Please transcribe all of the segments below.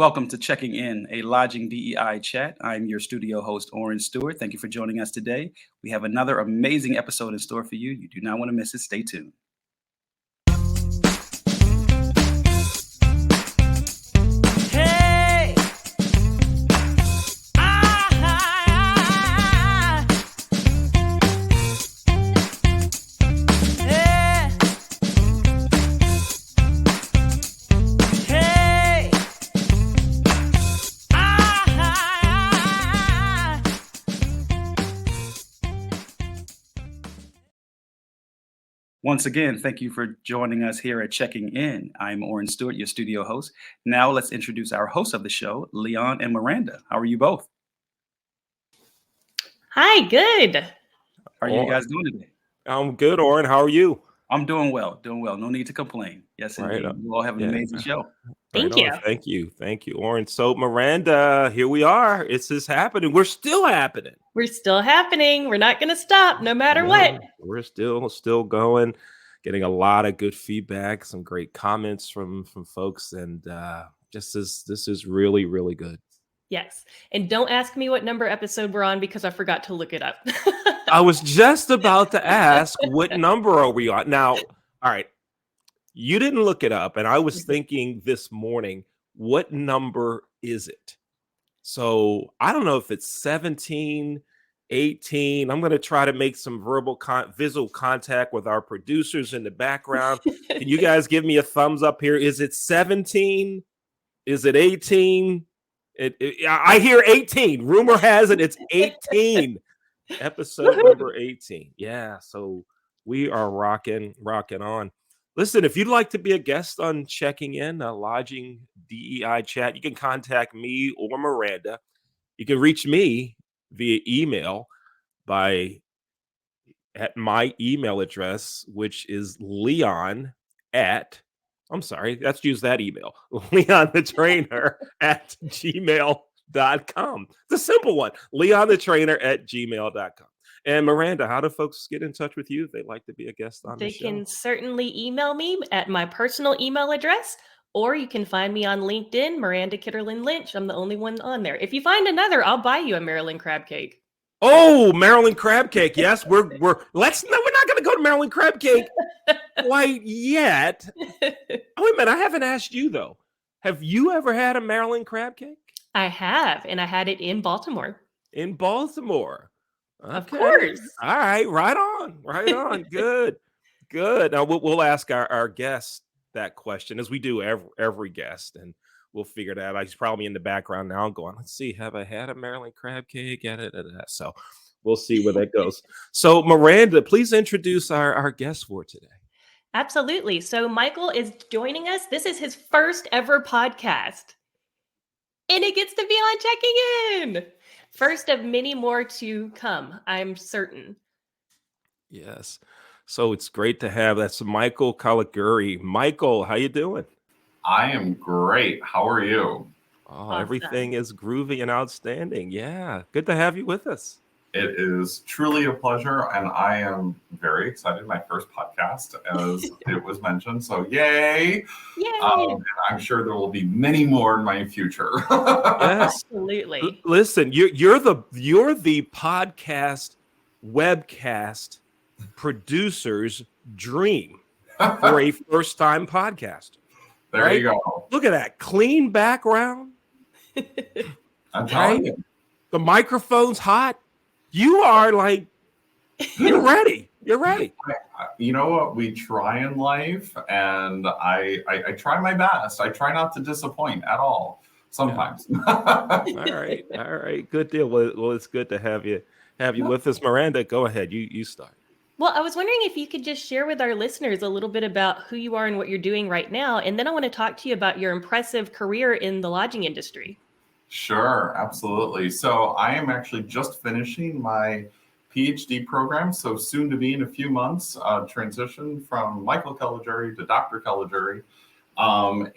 Welcome to Checking In, a lodging DEI chat. I'm your studio host, Oren Stewart. Thank you for joining us today. We have another amazing episode in store for you. You do not want to miss it. Stay tuned. Hey! Once again, thank you for joining us here at Checking In. I'm Oren Stewart, your studio host. Now let's introduce our hosts of the show, Leon and Miranda. How are you both? Hi, good. How are you guys doing today? I'm good, Oren. How are you? I'm doing well, No need to complain. Yes, indeed. You all have an amazing show. Thank you. Thank you, Oren. So, Miranda, here we are. It's just happening. We're still happening. We're still happening. We're not going to stop no matter what. We're still going, getting a lot of good feedback, some great comments from folks, and this is really, really good. Yes. And don't ask me what number episode we're on because I forgot to look it up. I was just about to ask, what number are we on? Now, all right, you didn't look it up, and I was thinking this morning, what number is it? So I don't know if it's 17, 18. I'm going to try to make some visual contact with our producers in the background. Can you guys give me a thumbs up here? Is it 17? Is it 18? I hear 18. Rumor has it it's 18. Episode number 18. Yeah, so we are rocking on. Listen, if you'd like to be a guest on Checking In, a lodging DEI chat, you can contact me or Miranda. You can reach me via email at my email address, which is let's use that email, leonthetrainer@gmail.com. It's a simple one, leonthetrainer@gmail.com. And Miranda, how do folks get in touch with you if they'd like to be a guest on the show? They can certainly email me at my personal email address, or you can find me on LinkedIn, Miranda Kitterlin Lynch. I'm the only one on there. If you find another, I'll buy you a Maryland crab cake. Oh, Maryland crab cake. Yes, we're not going to go to Maryland crab cake quite yet. Wait a minute, I haven't asked you though. Have you ever had a Maryland crab cake? I have, and I had it in Baltimore. In Baltimore. Okay. Of course. All right, right on. Good. Now we'll ask our guest that question, as we do every guest, and we'll figure that out. He's probably in the background now going, let's see, have I had a Maryland crab cake? So we'll see where that goes. So Miranda, please introduce our guest for today. Absolutely. So Michael is joining us. This is his first ever podcast, and it gets to be on Checking In. First of many more to come, I'm certain. Yes. So it's great to have that's Michael Caliguiri. Michael, how you doing? I am great. How are you? Oh, Awesome. Everything is groovy and outstanding. Yeah. Good to have you with us. It is truly a pleasure, and I am very excited. My first podcast, as it was mentioned. So yay! Yay! And I'm sure there will be many more in my future. Yes. Absolutely. Listen, you're the podcast webcast producer's dream for a first-time podcast. There right? you go. Look at that clean background. I'm telling you. The microphone's hot. You are like, you're ready. You're ready. You know what? We try in life, and I try my best. I try not to disappoint at all. Sometimes. All right. Good deal. Well, it's good to have you with us. Miranda, go ahead. You start. Well, I was wondering if you could just share with our listeners a little bit about who you are and what you're doing right now. And then I want to talk to you about your impressive career in the lodging industry. Sure, absolutely. So I am actually just finishing my PhD program, so soon to be in a few months, transition from Michael Caliguiri to Dr. Caliguiri,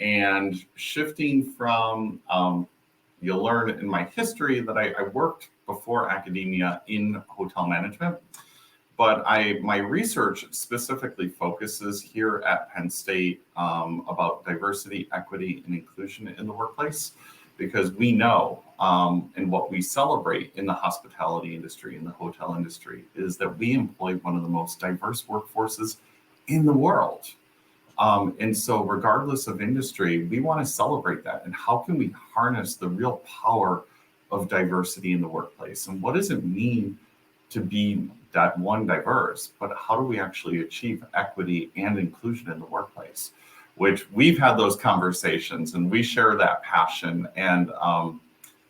and shifting from, you'll learn in my history that I worked before academia in hotel management, But my research specifically focuses here at Penn State about diversity, equity, and inclusion in the workplace, because we know and what we celebrate in the hospitality industry, in the hotel industry, is that we employ one of the most diverse workforces in the world. And so regardless of industry, we want to celebrate that. And how can we harness the real power of diversity in the workplace? And what does it mean to be that one diverse, but how do we actually achieve equity and inclusion in the workplace? Which we've had those conversations and we share that passion. And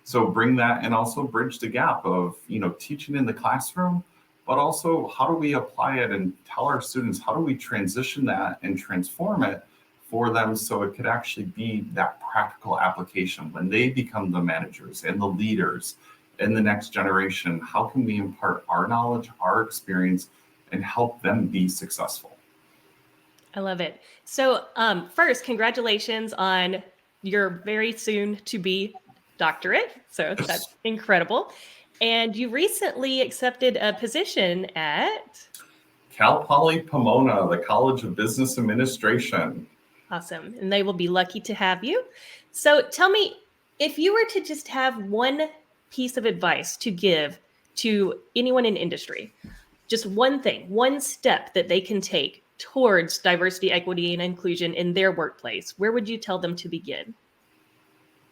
so bring that and also bridge the gap of, teaching in the classroom, but also how do we apply it and tell our students, how do we transition that and transform it for them so it could actually be that practical application when they become the managers and the leaders in the next generation? How can we impart our knowledge, our experience, and help them be successful? I love it. So first, congratulations on your very soon to be doctorate. So that's incredible. And you recently accepted a position at Cal Poly Pomona, the College of Business Administration. Awesome. And they will be lucky to have you. So tell me, if you were to just have one piece of advice to give to anyone in industry, just one thing, one step that they can take towards diversity, equity, and inclusion in their workplace, where would you tell them to begin?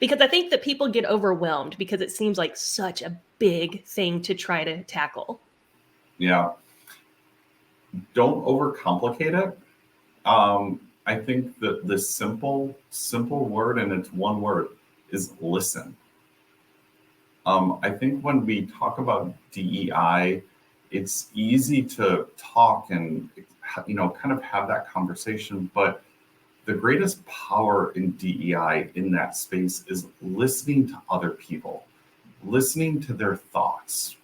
Because I think that people get overwhelmed because it seems like such a big thing to try to tackle. Yeah. Don't overcomplicate it. I think that the simple word, and it's one word, is listen. I think when we talk about DEI, it's easy to talk and kind of have that conversation, but the greatest power in DEI in that space is listening to other people, listening to their thoughts,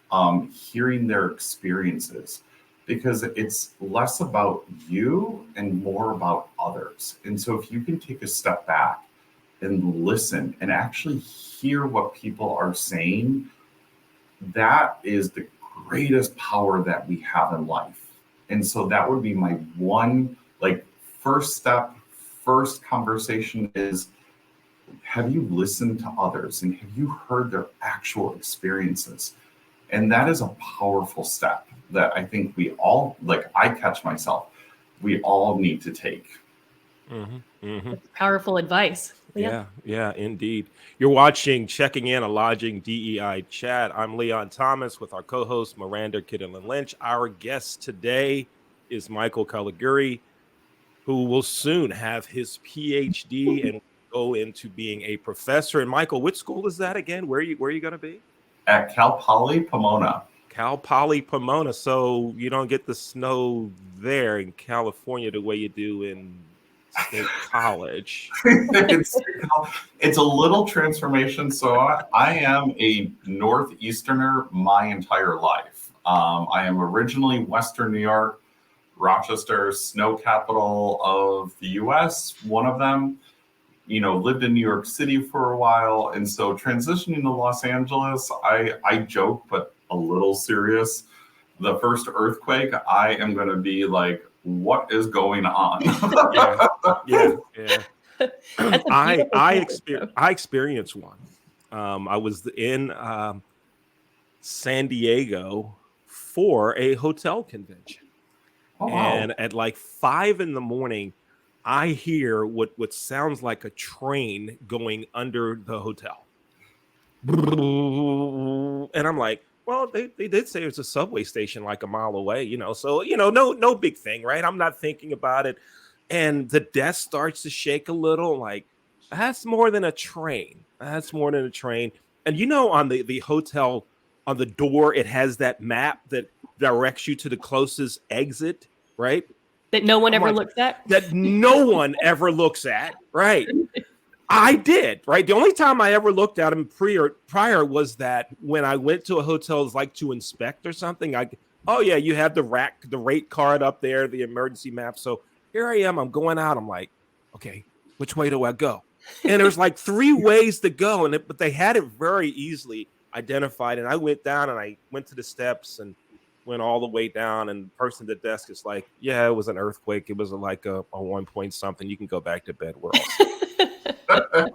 hearing their experiences, because it's less about you and more about others. And so if you can take a step back and listen and actually hear what people are saying, that is the greatest power that we have in life. And so that would be my one, first step, first conversation is, have you listened to others and have you heard their actual experiences? And that is a powerful step that I think we all, I catch myself, we all need to take. Powerful advice. Yeah, indeed. You're watching Checking In, a Lodging DEI chat. I'm Leon Thomas with our co-host Miranda Kittleman Lynch. Our guest today is Michael Caliguiri, who will soon have his PhD and go into being a professor. And Michael, which school is that again? Where are you going to be? At Cal Poly Pomona. Cal Poly Pomona. So you don't get the snow there in California the way you do in State College. It's a little transformation. So I am a Northeasterner my entire life. I am originally Western New York, Rochester, snow capital of the US, one of them. Lived in New York City for a while. And so transitioning to Los Angeles, I joke, but a little serious. The first earthquake, I am going to be like, what is going on? Yeah. I experience. experienced one. I was in San Diego for a hotel convention. Oh, wow. And at 5 a.m, I hear what sounds like a train going under the hotel. And I'm like, well, they did say it's a subway station a mile away, so, no big thing, right? I'm not thinking about it. And the desk starts to shake a little, that's more than a train. That's more than a train. And, on the hotel, on the door, it has that map that directs you to the closest exit, right? That no one ever looks at? That no one ever looks at, right? I did, right? The only time I ever looked at them prior was that when I went to a hotel to inspect or something, you have the rate card up there, the emergency map. So here I am, I'm going out. I'm like, okay, which way do I go? And there's 3 ways to go, but they had it very easily identified. And I went down and I went to the steps and went all the way down, and the person at the desk is like, yeah, it was an earthquake. It was like a 1 point something. You can go back to bed. We're all set.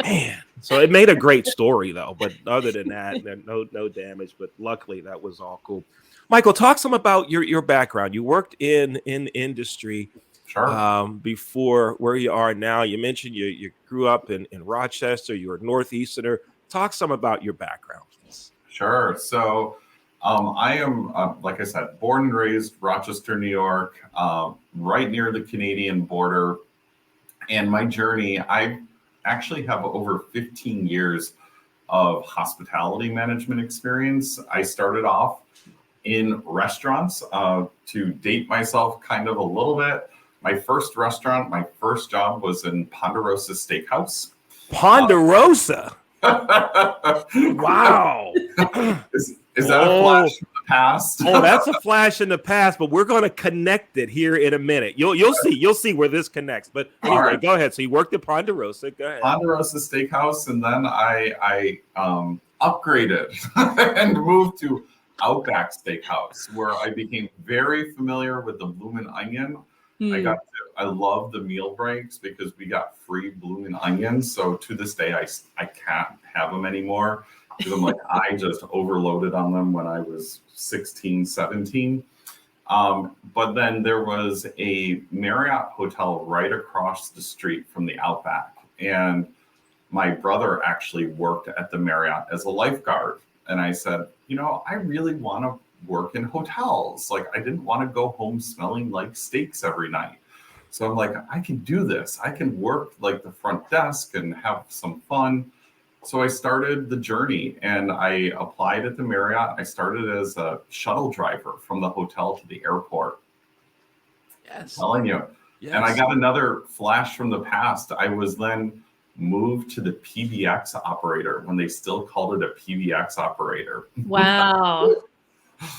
Man. So it made a great story though. But other than that, no damage. But luckily that was all cool. Michael, talk some about your background. You worked in industry Sure. before where you are now. You mentioned you grew up in Rochester. You were a Northeasterner. Talk some about your background, please. Sure. So I am, like I said, born and raised Rochester, New York, right near the Canadian border. And my journey, I actually have over 15 years of hospitality management experience. I started off in restaurants to date myself kind of a little bit. My first restaurant, my first job was in Ponderosa Steakhouse. Ponderosa. Wow. Is that a flash from the past? Oh, that's a flash in the past, but we're going to connect it here in a minute. You'll see where this connects. But anyway, right. Go ahead. So you worked at Ponderosa. Go ahead. Ponderosa Steakhouse, and then I upgraded and moved to Outback Steakhouse, where I became very familiar with the bloomin' onion. I love the meal breaks because we got free bloomin' onions. So to this day, I can't have them anymore because I'm like, I just overloaded on them when I was 16, 17. But then there was a Marriott hotel right across the street from the Outback. And my brother actually worked at the Marriott as a lifeguard. And I said, I really want to work in hotels. Like, I didn't want to go home smelling like steaks every night. So I'm like, I can do this. I can work like the front desk and have some fun. So I started the journey and I applied at the Marriott. I started as a shuttle driver from the hotel to the airport. Yes. I'm telling you. Yes. And I got another flash from the past. I was then moved to the PBX operator when they still called it a PBX operator. Wow.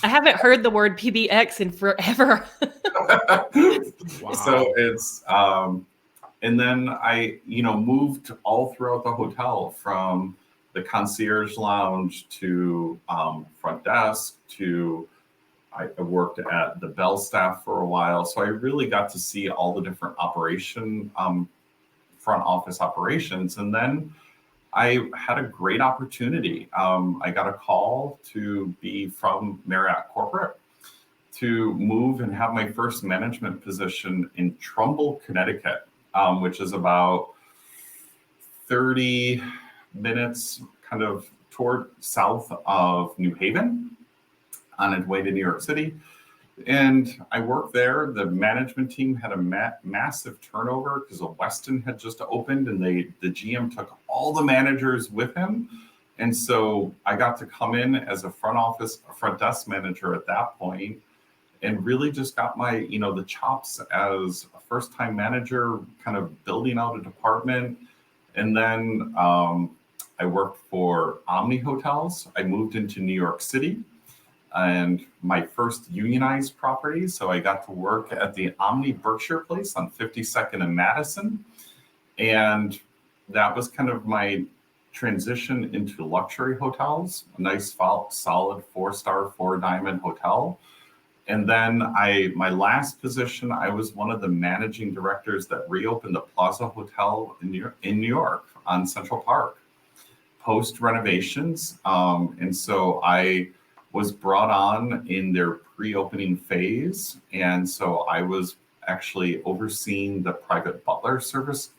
I haven't heard the word PBX in forever. Wow. So it's, and then I, moved all throughout the hotel from the concierge lounge to front desk to I worked at the bell staff for a while. So I really got to see all the different front office operations. And then I had a great opportunity. I got a call to be from Marriott Corporate to move and have my first management position in Trumbull, Connecticut, which is about 30 minutes kind of toward south of New Haven on its way to New York City. And I worked there. The management team had a massive turnover because a Westin had just opened and the GM took all the managers with him. And so I got to come in as a front desk manager at that point and really just got my, the chops as a first-time manager, kind of building out a department. And then I worked for Omni Hotels. I moved into New York City. And my first unionized property. So I got to work at the Omni Berkshire Place on 52nd and Madison. And that was kind of my transition into luxury hotels, a nice, solid 4-star, 4-diamond hotel. And then my last position, I was one of the managing directors that reopened the Plaza Hotel in New York on Central Park, post renovations. And so I was brought on in their pre-opening phase. And so I was actually overseeing the private butler service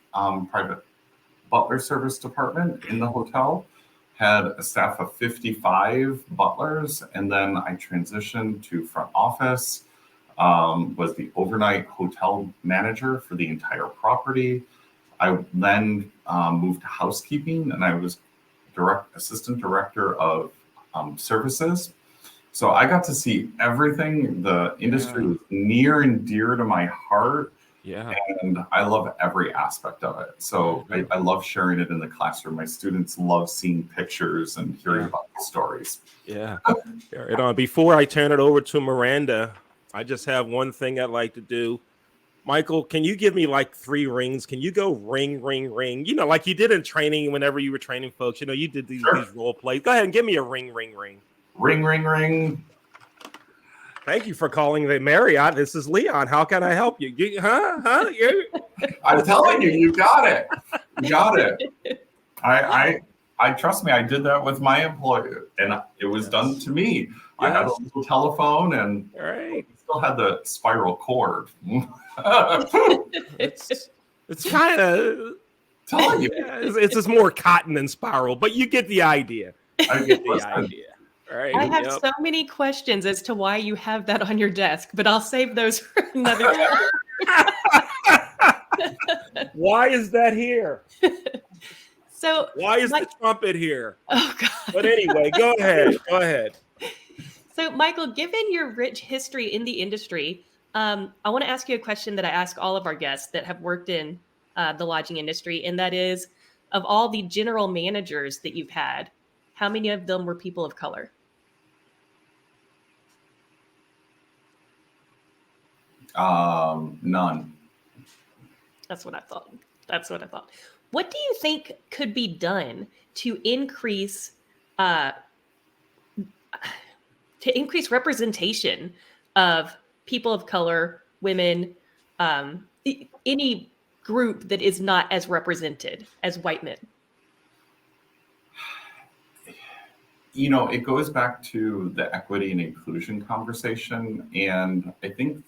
department in the hotel, had a staff of 55 butlers. And then I transitioned to front office, was the overnight hotel manager for the entire property. I then moved to housekeeping and I was assistant director of services. So I got to see everything. The industry was near and dear to my heart. Yeah. And I love every aspect of it. So I love sharing it in the classroom. My students love seeing pictures and hearing about the stories. Yeah. Right on. Before I turn it over to Miranda, I just have one thing I'd like to do. Michael, can you give me like 3 rings? Can you go ring, ring, ring? Like you did in training whenever you were training folks. You did these role plays. Go ahead and give me a ring, ring, ring. Ring, ring, ring. Thank you for calling the Marriott. This is Leon. How can I help you? I'm telling you, you got it. You got it. I trust me. I did that with my employer, and it was done to me. I had a little telephone, and still had the spiral cord. It's kind of telling you, it's just more cotton than spiral, but you get the idea. I get the idea. Right. I have so many questions as to why you have that on your desk, but I'll save those for another time. Why is that here? So why is the trumpet here? Oh God. But anyway, go ahead. Go ahead. So Michael, given your rich history in the industry, I want to ask you a question that I ask all of our guests that have worked in the lodging industry, and that is, of all the general managers that you've had, how many of them were people of color? None. That's what I thought. What do you think could be done to increase representation of people of color, women, any group that is not as represented as white men? It goes back to the equity and inclusion conversation. And I think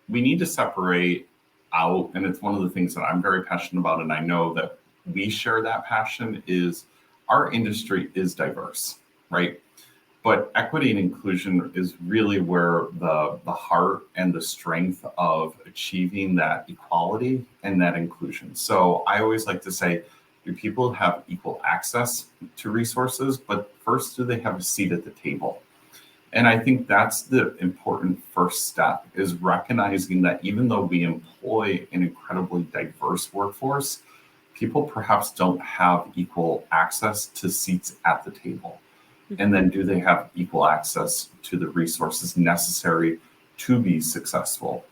we need to separate out, and it's one of the things that I'm very passionate about, and I know that we share that passion, is our industry is diverse, right? But equity and inclusion is really where the heart and the strength of achieving that equality and that inclusion. So I always like to say, do people have equal access to resources? But first, do they have a seat at the table? And I think that's the important first step, is recognizing that even though we employ an incredibly diverse workforce, people perhaps don't have equal access to seats at the table. And then do they have equal access to the resources necessary to be successful?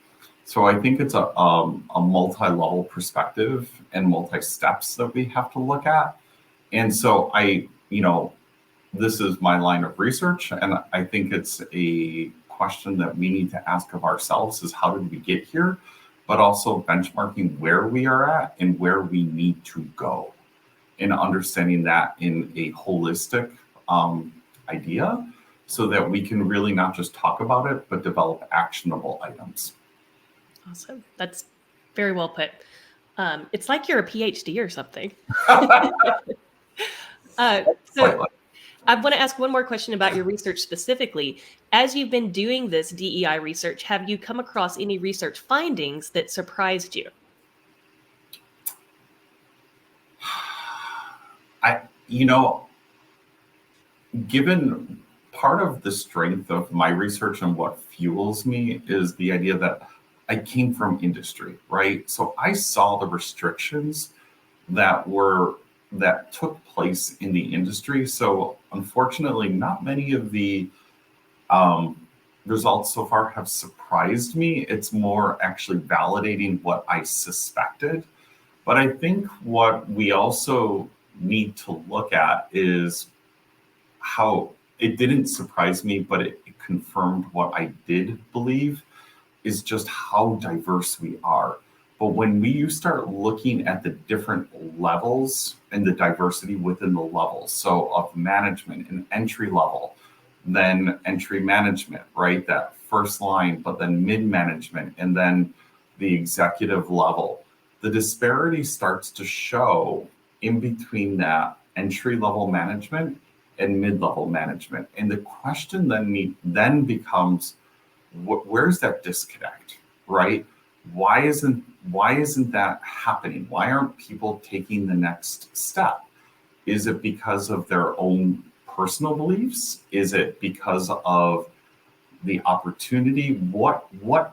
So I think it's a multi-level perspective and multi-steps that we have to look at. And so this is my line of research, and I think it's a question that we need to ask of ourselves, is how did we get here, but also benchmarking where we are at and where we need to go, and understanding that in a holistic idea, so that we can really not just talk about it, but develop actionable items. Awesome. That's very well put. It's like you're a PhD or something. So I want to ask one more question about your research specifically. As you've been doing this DEI research, have you come across any research findings that surprised you? Given part of the strength of my research and what fuels me is the idea that I came from industry, right? So I saw the restrictions that took place in the industry. So unfortunately, not many of the results so far have surprised me. It's more actually validating what I suspected. But I think what we also need to look at is how it didn't surprise me, but it confirmed what I did believe, is just how diverse we are. But when you start looking at the different levels and the diversity within the levels, so of management and entry level, then entry management, right? That first line, but then mid-management, and then the executive level, the disparity starts to show in between that entry level management and mid-level management. And the question then becomes, where's that disconnect, right? Why isn't that happening? Why aren't people taking the next step? Is it because of their own personal beliefs? Is it because of the opportunity? What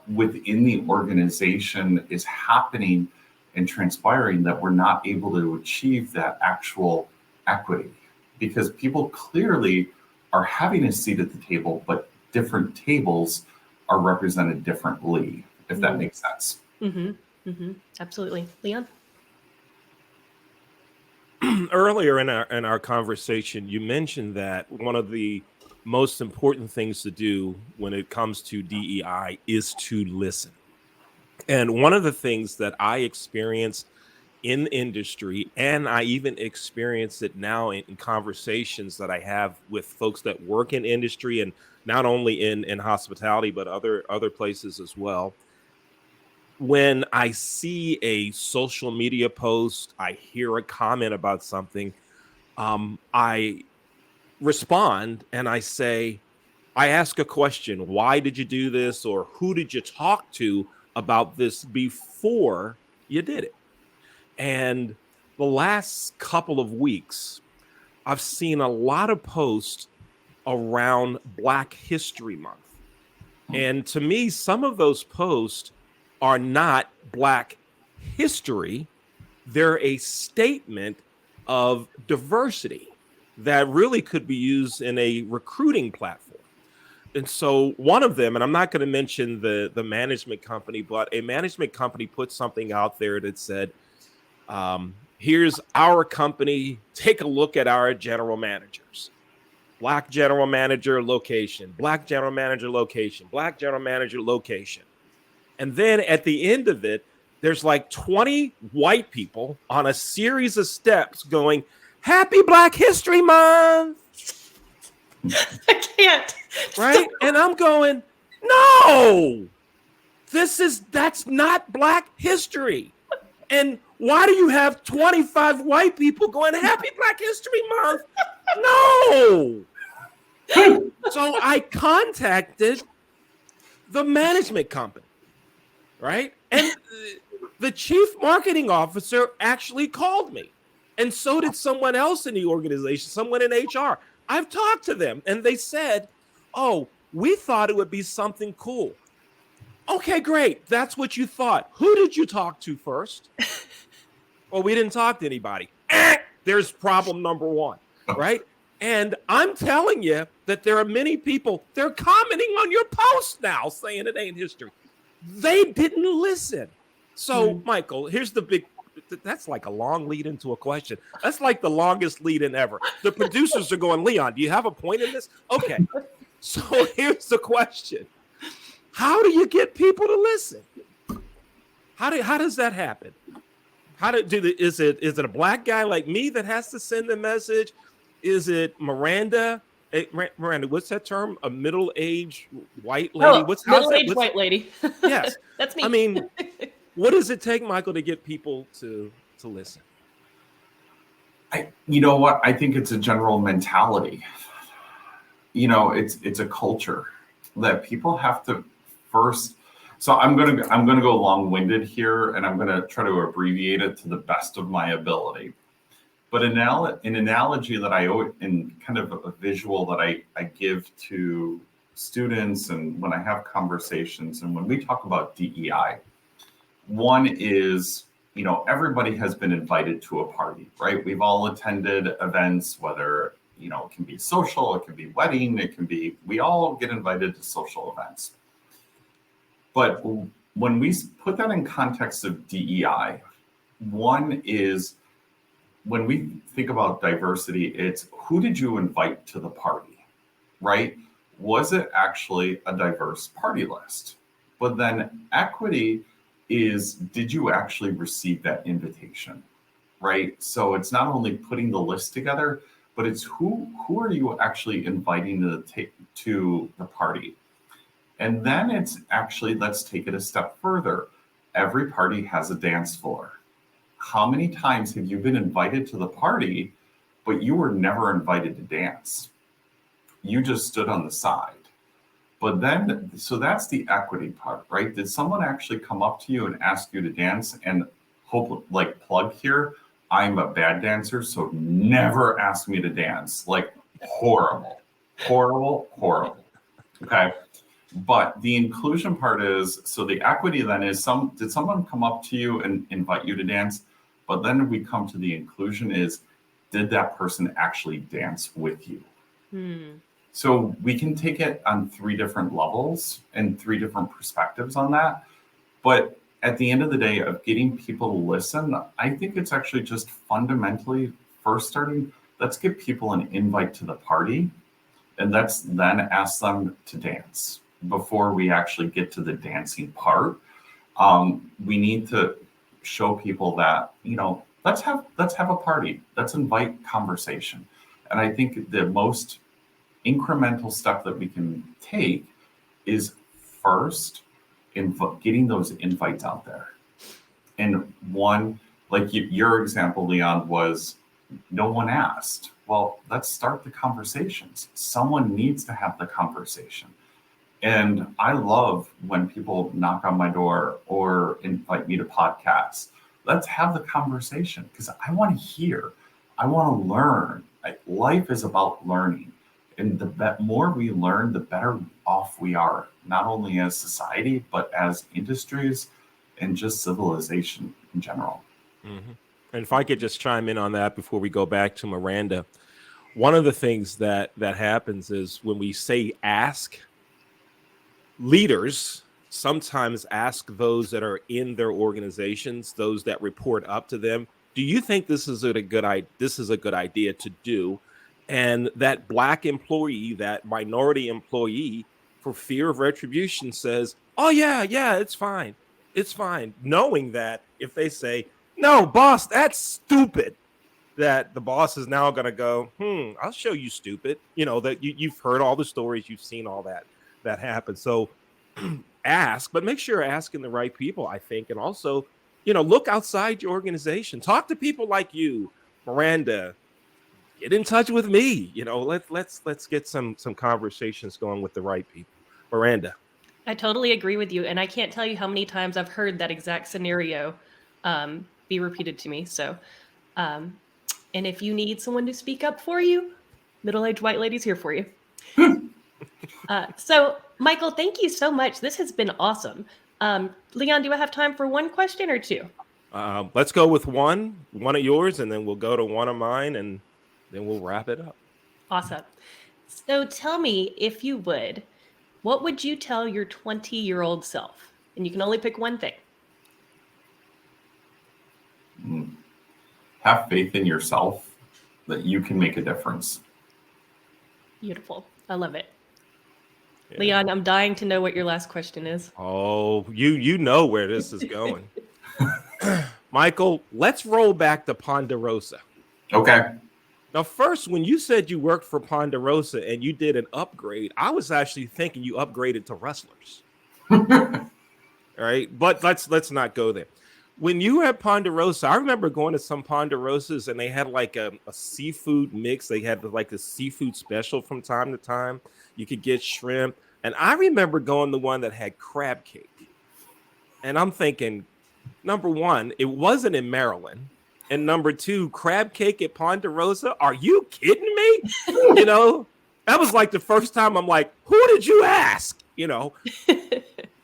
within the organization is happening and transpiring that we're not able to achieve that actual equity? Because people clearly are having a seat at the table, but different tables are represented differently, if that makes sense. Mm-hmm. Mm-hmm. Absolutely. Leon? Earlier in our conversation, you mentioned that one of the most important things to do when it comes to DEI is to listen. And one of the things that I experienced in industry, and I even experience it now in conversations that I have with folks that work in industry, and not only in hospitality, but other places as well. When I see a social media post, I hear a comment about something, I respond and I ask a question: why did you do this, or who did you talk to about this before you did it? And the last couple of weeks, I've seen a lot of posts around Black History Month. And to me, some of those posts are not Black history, they're a statement of diversity that really could be used in a recruiting platform. And so one of them, and I'm not going to mention the management company, but a management company put something out there that said, here's our company, take a look at our general managers. Black general manager location, Black general manager location, Black general manager location. And then at the end of it, there's like 20 white people on a series of steps going, "Happy Black History Month." I can't. Right? And I'm going, no, that's not Black history. And why do you have 25 white people going, "Happy Black History Month"? No. So I contacted the management company, right? And the chief marketing officer actually called me. And so did someone else in the organization, someone in HR. I've talked to them and they said, "Oh, we thought it would be something cool." Okay, great. That's what you thought. Who did you talk to first? Well, we didn't talk to anybody. There's problem number one, right? And I'm telling you that there are many people, they're commenting on your post now saying it ain't history. They didn't listen. So, Michael, here's the big, that's like a long lead into a question. That's like the longest lead in ever. The producers are going, "Leon, do you have a point in this?" Okay. So here's the question. How do you get people to listen? How does that happen? Is it a Black guy like me that has to send the message? Is it Miranda? Miranda, what's that term? A middle-aged white lady? Oh, middle-aged white lady. Yes. That's me. I mean, what does it take, Michael, to get people to listen? You know what? I think it's a general mentality. You know, it's a culture that people have to first. So I'm gonna go long-winded here, and I'm gonna try to abbreviate it to the best of my ability. But an analogy that in kind of a visual that I give to students and when I have conversations and when we talk about DEI, one is, you know, everybody has been invited to a party, right? We've all attended events, whether, you know, it can be social, it can be wedding, we all get invited to social events. But when we put that in context of DEI, one is, when we think about diversity, it's who did you invite to the party, right? Was it actually a diverse party list? But then equity is, did you actually receive that invitation, right? So it's not only putting the list together, but it's who are you actually inviting to the party? And then it's actually, let's take it a step further. Every party has a dance floor. How many times have you been invited to the party, but you were never invited to dance? You just stood on the side. But then, so that's the equity part, right? Did someone actually come up to you and ask you to dance? And plug here, I'm a bad dancer, so never ask me to dance. Like, horrible. Okay. But the inclusion part is, so the equity then is, did someone come up to you and invite you to dance? But then we come to the inclusion is, did that person actually dance with you? So we can take it on 3 different levels and 3 different perspectives on that. But at the end of the day, of getting people to listen, I think it's actually just fundamentally first starting, let's give people an invite to the party. And let's then ask them to dance. Before we actually get to the dancing part, we need to show people that, let's have a party. Let's invite conversation. And I think the most incremental step that we can take is first getting those invites out there. And one, like your example, Leon, was no one asked. Well, let's start the conversations. Someone needs to have the conversation. And I love when people knock on my door or invite me to podcasts. Let's have the conversation because I want to hear. I want to learn. Life is about learning. And the more we learn, the better off we are, not only as society, but as industries and just civilization in general. Mm-hmm. And if I could just chime in on that before we go back to Miranda, one of the things that happens is when we say ask, leaders sometimes ask those that are in their organizations, those that report up to them, do you think this is a good idea to do? And that Black employee, that minority employee, for fear of retribution says, oh yeah, it's fine. It's fine. Knowing that if they say, no, boss, that's stupid, that the boss is now going to go, I'll show you stupid. That you've heard all the stories, you've seen all that happen. So ask, but make sure you're asking the right people, I think. And also, look outside your organization. Talk to people like you, Miranda. Get in touch with me. Let's get some conversations going with the right people. Miranda. I totally agree with you. And I can't tell you how many times I've heard that exact scenario be repeated to me. So, and if you need someone to speak up for you, middle-aged white lady's here for you. So, Michael, thank you so much. This has been awesome. Leon, do I have time for one question or two? Let's go with one of yours, and then we'll go to one of mine, and then we'll wrap it up. Awesome. So tell me, if you would, what would you tell your 20-year-old self? And you can only pick one thing. Have faith in yourself that you can make a difference. Beautiful. I love it. Yeah. Leon, I'm dying to know what your last question is. Oh, you know where this is going. Michael, let's roll back to Ponderosa. Okay. Now, first, when you said you worked for Ponderosa and you did an upgrade, I was actually thinking you upgraded to wrestlers. All right, but let's not go there. When you were at Ponderosa, I remember going to some Ponderosas and they had like a seafood mix. They had like a seafood special from time to time. You could get shrimp. And I remember going to one that had crab cake. And I'm thinking, number one, it wasn't in Maryland. And number two, crab cake at Ponderosa? Are you kidding me? That was like the first time I'm like, who did you ask?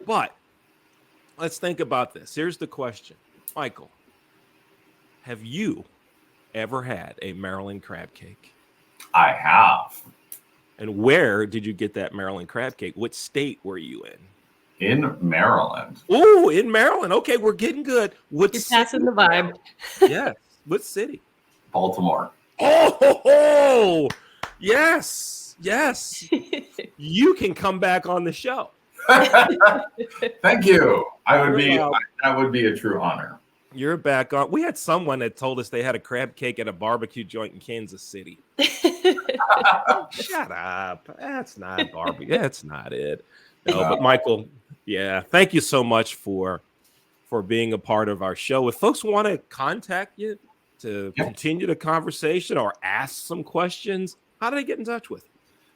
But let's think about this. Here's the question. Michael, have you ever had a Maryland crab cake? I have. And where did you get that Maryland crab cake? What state were you in? In Maryland. Oh, in Maryland. Okay, we're getting good. You're passing the vibe. Yes. What city? Baltimore. Oh, yes. You can come back on the show. Thank you. That would be a true honor. You're back on. We had someone that told us they had a crab cake at a barbecue joint in Kansas City. Shut up. That's not barbecue. That's not it. No, but Michael, yeah, thank you so much for being a part of our show. If folks want to contact you to continue the conversation or ask some questions, how do they get in touch with you?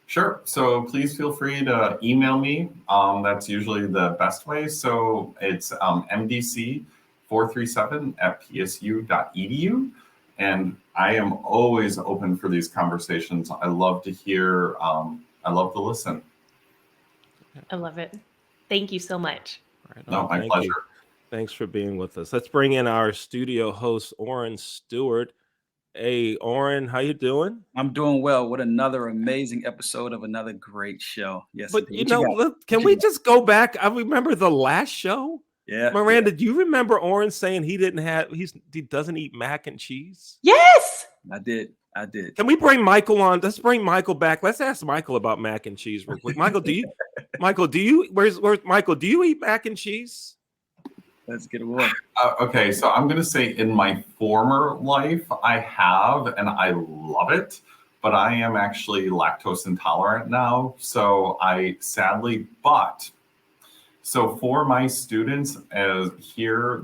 Sure. So please feel free to email me. That's usually the best way. So it's mdc437@psu.edu. And I am always open for these conversations. I love to hear. I love to listen. I love it. Thank you so much. Right no, my pleasure. You. Thanks for being with us. Let's bring in our studio host, Orrin Stewart. Hey, Orrin, how you doing? I'm doing well. What another amazing episode of another great show. Yes, but look, can we just go back? I remember the last show. Yeah, Miranda, do you remember Orrin saying he doesn't eat mac and cheese? Yes, I did. I did. Can we bring Michael on? Let's bring Michael back. Let's ask Michael about mac and cheese real quick. Michael, where's Michael? Do you eat mac and cheese? Let's get away. Okay, so I'm going to say in my former life, I have, and I love it, but I am actually lactose intolerant now. So so for my students here,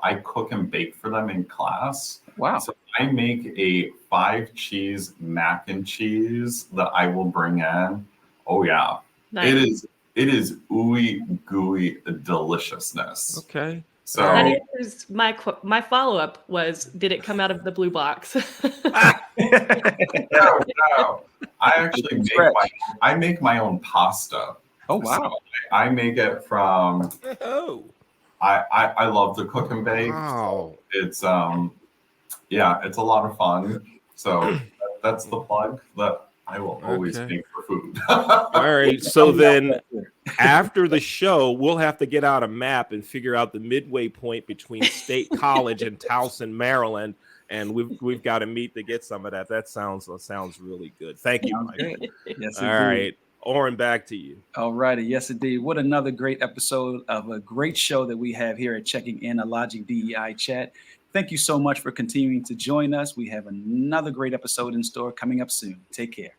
I cook and bake for them in class. Wow. So I make a 5-cheese mac and cheese that I will bring in. Oh yeah. Nice. It is ooey gooey deliciousness. Okay. So That answers my follow-up was, did it come out of the blue box? no. I actually make my own pasta. Oh wow. So I make it from I love to cook and bake. Wow. It's it's a lot of fun. So that's the plug that I will always make for food. All right. So then after the show, we'll have to get out a map and figure out the midway point between State College and Towson, Maryland. And we've got to meet to get some of that. That sounds really good. Thank you, Mike. Yes, all right. Oren, back to you. All righty. Yes, indeed. What another great episode of a great show that we have here at Checking In, a Logic DEI chat. Thank you so much for continuing to join us. We have another great episode in store coming up soon. Take care.